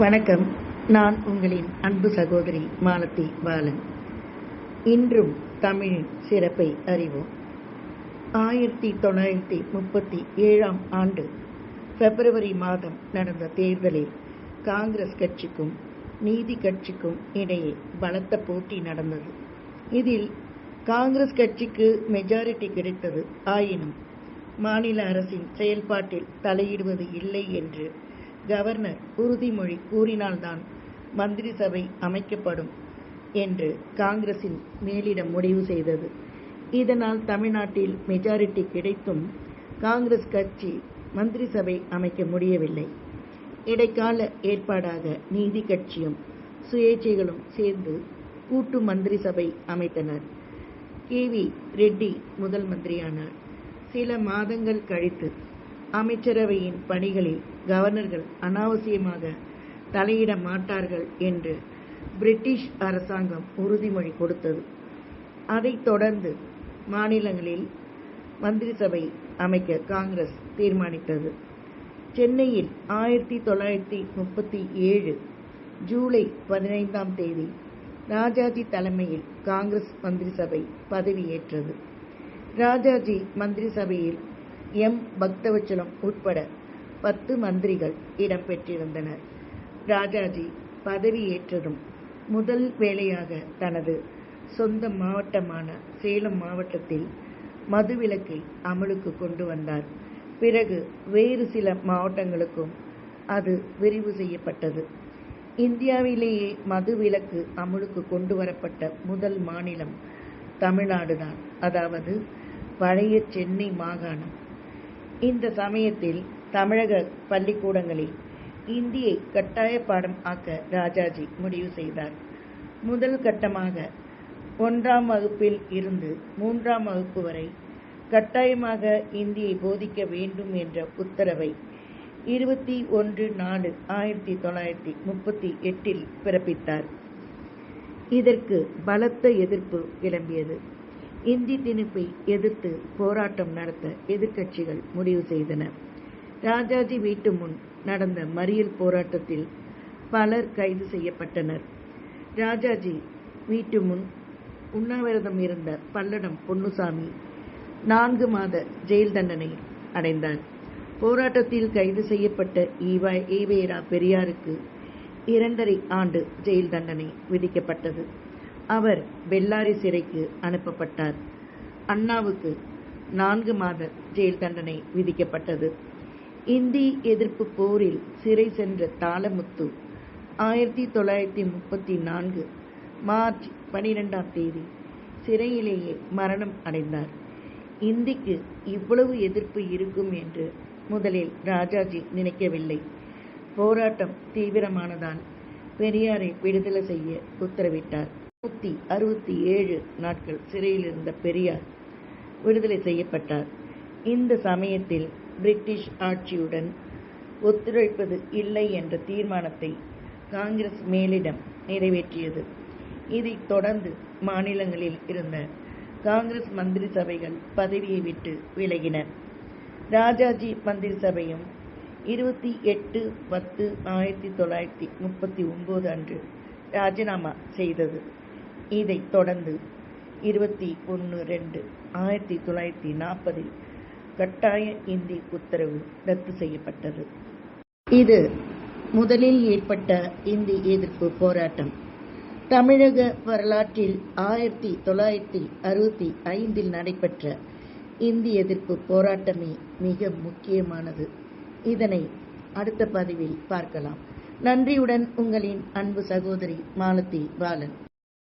வணக்கம். நான் உங்களின் அன்பு சகோதரி மாலதி பாலன். இன்றும் தமிழின் சிறப்பை அறிவோம். 1937 ஆண்டு பிப்ரவரி மாதம் நடந்த தேர்தலில் காங்கிரஸ் கட்சிக்கும் நீதி கட்சிக்கும் இடையே பலத்த போட்டி நடந்தது. இதில் காங்கிரஸ் கட்சிக்கு மெஜாரிட்டி கிடைத்தது. ஆயினும் மாநில அரசின் செயல்பாட்டில் தலையிடுவது இல்லை என்று கவர்னர் உறுதிமொழி கூறினால்தான் மந்திரி சபை அமைக்கப்படும் என்று காங்கிரசின் மேலிடம் முடிவு செய்தது. இதனால் தமிழ்நாட்டில் மெஜாரிட்டி கிடைத்தும் காங்கிரஸ் கட்சி மந்திரி சபை அமைக்க முடியவில்லை. இடைக்கால ஏற்பாடாக நீதி கட்சியும் சுயேட்சைகளும் சேர்ந்து கூட்டு மந்திரி சபை அமைத்தனர். KV ரெட்டி முதல் மந்திரியானார். சில மாதங்கள் கழித்து அமைச்சரவையின் பணிகளில் கவர்னர்கள் அனாவசியமாக தலையிட மாட்டார்கள் என்று பிரிட்டிஷ் அரசாங்கம் உறுதிமொழி கொடுத்தது. அதைத் தொடர்ந்து மாநிலங்களில் மந்திரி சபை அமைக்க காங்கிரஸ் தீர்மானித்தது. சென்னையில் 1937 ஜூலை 15 ராஜாஜி தலைமையில் காங்கிரஸ் மந்திரி சபை பதவியேற்றது. ராஜாஜி மந்திரி சபையில் பக்தவச்சலம் உட்பட 10 மந்திரிகள் இடம்பெற்றிருந்தனர். ராஜாஜி பதவியேற்றதும் முதல் வேளையாக தனது சொந்த மாவட்டமான சேலம் மாவட்டத்தில் மதுவிலக்கை அமலுக்கு கொண்டு வந்தார். பிறகு வேறு சில மாவட்டங்களுக்கும் அது விரிவு செய்யப்பட்டது. இந்தியாவிலேயே மதுவிலக்கு அமலுக்கு கொண்டு வரப்பட்ட முதல் மாநிலம் தமிழ்நாடுதான், அதாவது பழைய சென்னை மாகாணம். இந்த சமயத்தில் தமிழக பள்ளிக்கூடங்களில் இந்தியை கட்டாய பாடம் ஆக்க ராஜாஜி முடிவு செய்தார். முதல் கட்டமாக 1ஆம் வகுப்பில் இருந்து 3ஆம் வகுப்பு வரை கட்டாயமாக இந்தியை போதிக்க வேண்டும் என்ற உத்தரவை 21/4/1938 பிறப்பித்தார். இதற்கு பலத்த எதிர்ப்பு கிளம்பியது. இந்தி திணிப்பை எதிர்த்து போராட்டம் நடத்த எதிர்க்கட்சிகள் முடிவு செய்தன. ராஜாஜி வீட்டு முன் நடந்த மறியல் போராட்டத்தில் பலர் கைது செய்யப்பட்டனர். ராஜாஜி வீட்டு முன் உண்ணாவிரதம் இருந்த பல்லடம் பொன்னுசாமி 4 மாத ஜெயில் தண்டனை அடைந்தார். போராட்டத்தில் கைது செய்யப்பட்ட ஈவேரா பெரியாருக்கு 2½ ஆண்டு ஜெயில் தண்டனை விதிக்கப்பட்டது. அவர் பெல்லாரி சிறைக்கு அனுப்பப்பட்டார். அண்ணாவுக்கு 4 மாத ஜெயில் தண்டனை விதிக்கப்பட்டது. இந்தி எதிர்ப்பு போரில் சிறை சென்ற தாளமுத்து 1934 மார்ச் 12 சிறையிலேயே மரணம் அடைந்தார். இந்திக்கு இவ்வளவு எதிர்ப்பு இருக்கும் என்று முதலில் ராஜாஜி நினைக்கவில்லை. போராட்டம் தீவிரமானதால் பெரியாரை விடுதலை செய்ய உத்தரவிட்டார். 167 நாட்கள் சிறையில் இருந்த பெரியார் விடுதலை செய்யப்பட்டார். இந்த சமயத்தில் பிரிட்டிஷ் ஆட்சியுடன் ஒத்துழைப்பது இல்லை என்ற தீர்மானத்தை காங்கிரஸ் மேலிடம் நிறைவேற்றியது. இதைத் தொடர்ந்து மாநிலங்களில் இருந்த காங்கிரஸ் மந்திரி சபைகள் பதவியை விட்டு விலகின. ராஜாஜி மந்திரி சபையும் 28/10/1939 அன்று ராஜினாமா செய்தது. இதைத் தொடர்ந்து 21/2/1940 கட்டாய இந்தி உத்தரவு ரத்து செய்யப்பட்டது. இது முதலில் ஏற்பட்ட இந்தி எதிர்ப்பு போராட்டம். தமிழக வரலாற்றில் 1965 நடைபெற்ற இந்தி எதிர்ப்பு போராட்டமே மிக முக்கியமானது. இதனை அடுத்த பதிவில் பார்க்கலாம். நன்றியுடன் உங்களின் அன்பு சகோதரி மாலதி பாலன்.